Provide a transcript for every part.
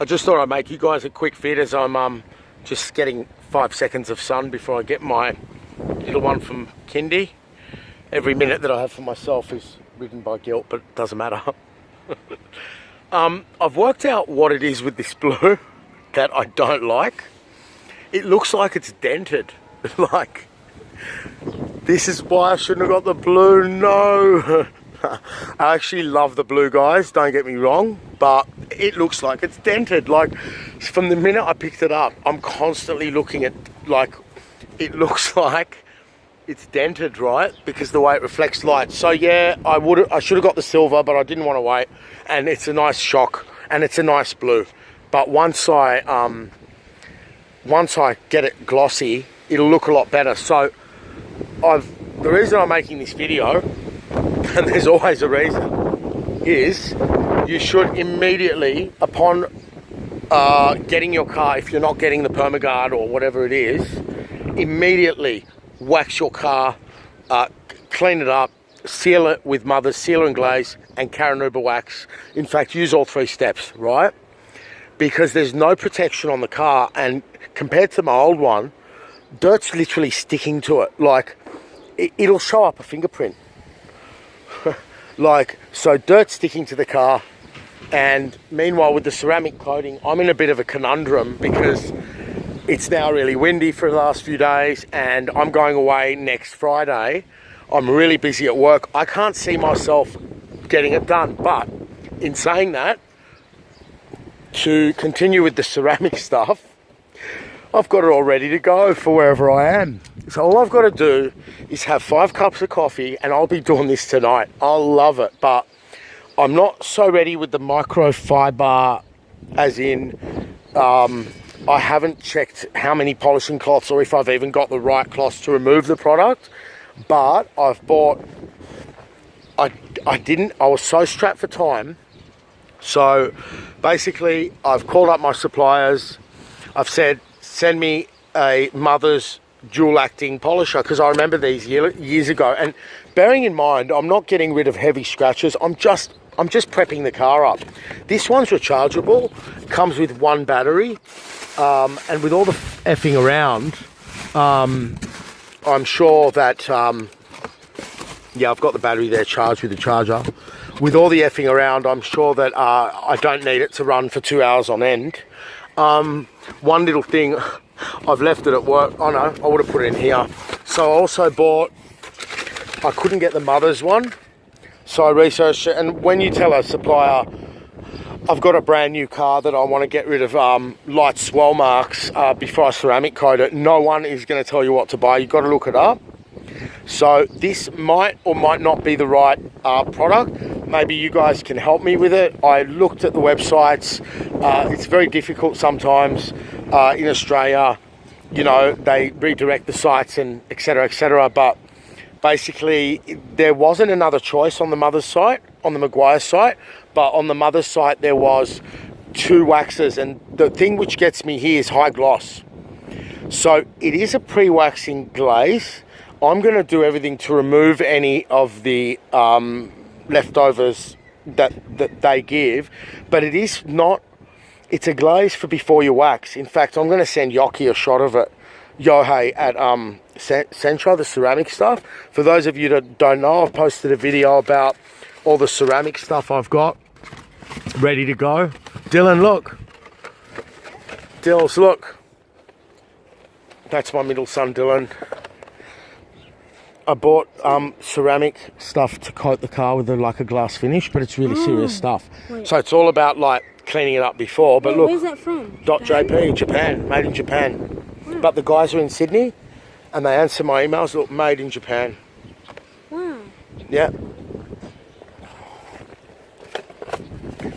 I just thought I'd make you guys a quick vid as I'm just getting 5 seconds of sun before I get my little one from kindy. Every minute that I have for myself is ridden by guilt, but it doesn't matter. I've worked out what it is with this blue that I don't like. It looks like it's dented. Like, this is why I shouldn't have got the blue, no. I actually love the blue, guys, don't get me wrong, but it looks like it's dented. Like, from the minute I picked it up, I'm constantly looking at, like, it looks like it's dented, right? Because the way it reflects light. So yeah, I should have got the silver, but I didn't want to wait. And it's a nice shock, and it's a nice blue. But once I get it glossy, it'll look a lot better. So the reason I'm making this video, and there's always a reason, is you should immediately, upon getting your car, if you're not getting the Permaguard or whatever it is, immediately wax your car, clean it up, seal it with Mother's sealer and glaze and Caranuba wax. In fact, use all 3 steps, right? Because there's no protection on the car, and compared to my old one, dirt's literally sticking to it. Like, it'll show up a fingerprint. Like, so dirt's sticking to the car. And meanwhile, with the ceramic coating, I'm in a bit of a conundrum because it's now really windy for the last few days, and I'm going away next Friday. I'm really busy at work. I can't see myself getting it done. But in saying that, to continue with the ceramic stuff, I've got it all ready to go for wherever I am. So all I've got to do is have 5 cups of coffee, and I'll be doing this tonight. I'll love it, but I'm not so ready with the microfiber, as in, I haven't checked how many polishing cloths or if I've even got the right cloths to remove the product, but I've bought, I was so strapped for time. So basically I've called up my suppliers. I've said, send me a Mother's dual acting polisher, because I remember these years ago. And bearing in mind, I'm not getting rid of heavy scratches. I'm just prepping the car up. This one's rechargeable, comes with 1 battery, and with all the effing around, I'm sure that, yeah, I've got the battery there charged with the charger. With all the effing around, I'm sure that I don't need it to run for 2 hours on end. One little thing, I've left it at work. Oh no, I would have put it in here. So I also bought, I couldn't get the Mother's one, so I researched it. And when you tell a supplier, I've got a brand new car that I want to get rid of light swell marks before I ceramic coat it, no one is going to tell you what to buy. You've got to look it up. So this might or might not be the right product. Maybe you guys can help me with it. I looked at the websites. It's very difficult sometimes in Australia. You know, they redirect the sites and etc. But basically, there wasn't another choice on the Mother's site, on the Maguire site. But on the Mother's site, there was 2 waxes. And the thing which gets me here is high gloss. So it is a pre-waxing glaze. I'm going to do everything to remove any of the leftovers that they give, but it is not, it's a glaze for before you wax. In fact, I'm going to send Yoki a shot of it, Yohei at Sensha, the ceramic stuff. For those of you that don't know, I've posted a video about all the ceramic stuff I've got ready to go. Dylan, look. Dills, look. That's my middle son, Dylan. I bought ceramic stuff to coat the car with like a glass finish, but it's really serious stuff. Wait. So it's all about like cleaning it up before. But look, where's that from? .jp, Japan, made in Japan. Wow. But the guys are in Sydney, and they answer my emails. Look, made in Japan. Wow. Yeah.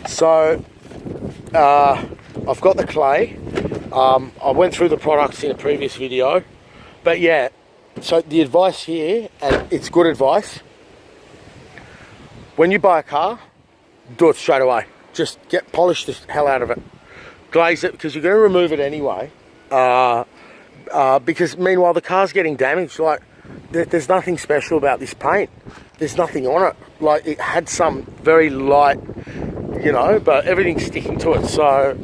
So I've got the clay. I went through the products in a previous video, but yeah. So the advice here, and it's good advice, when you buy a car, do it straight away. Just polish the hell out of it. Glaze it, because you're going to remove it anyway. Because meanwhile the car's getting damaged. Like, there's nothing special about this paint. There's nothing on it. Like, it had some very light, you know, but everything's sticking to it. So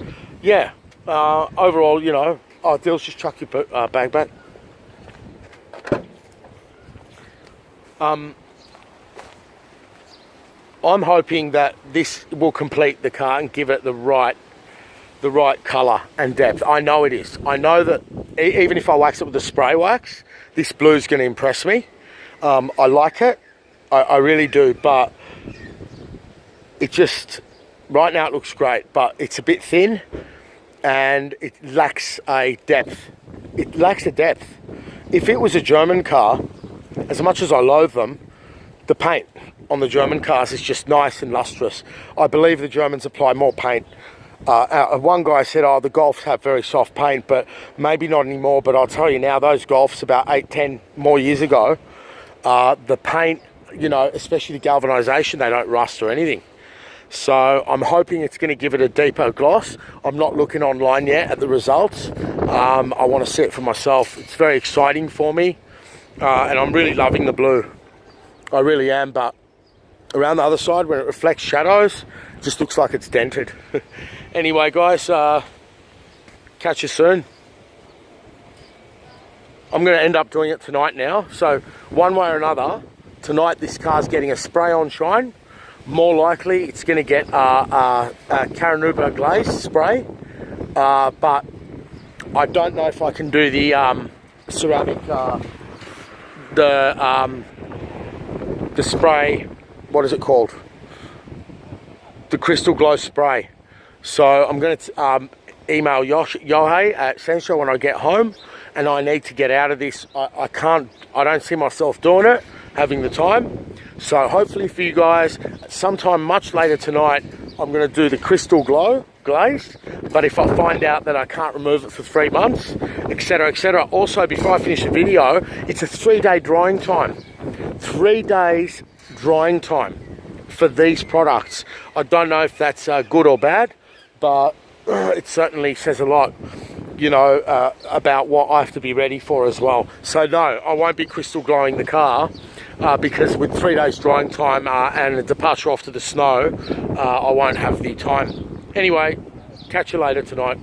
yeah, overall, you know, oh, Dill's just chuck your bag back. I'm hoping that this will complete the car and give it the right colour and depth. I know it is. I know that even if I wax it with the spray wax, this blue is going to impress me. I like it. I really do, but it just, right now it looks great, but it's a bit thin and it lacks a depth. It lacks a depth. If it was a German car, as much as I loathe them, the paint on the German cars is just nice and lustrous. I believe the Germans apply more paint. One guy said, oh, the Golfs have very soft paint, but maybe not anymore. But I'll tell you now, those Golfs about 8-10 more years ago, the paint, you know, especially the galvanisation, they don't rust or anything. So I'm hoping it's going to give it a deeper gloss. I'm not looking online yet at the results. I want to see it for myself. It's very exciting for me, and I'm really loving the blue. I really am, but around the other side, when it reflects shadows, it just looks like it's dented. Anyway, guys, catch you soon. I'm going to end up doing it tonight now. So one way or another, tonight this car's getting a spray on shine. More likely it's going to get a Caranuba glaze spray, but I don't know if I can do the ceramic, the spray, what is it called? The crystal glow spray. So I'm going to email Yohei at Sensha when I get home, and I need to get out of this. I don't see myself doing it, having the time. So hopefully for you guys, sometime much later tonight, I'm going to do the crystal glow glaze. But if I find out that I can't remove it for 3 months, etc., etc. Also, before I finish the video, it's a 3-day drying time. 3 days drying time for these products. I don't know if that's good or bad, but it certainly says a lot, you know, about what I have to be ready for as well. So no, I won't be crystal glowing the car because with 3 days drying time and a departure off to the snow, I won't have the time. Anyway, catch you later tonight.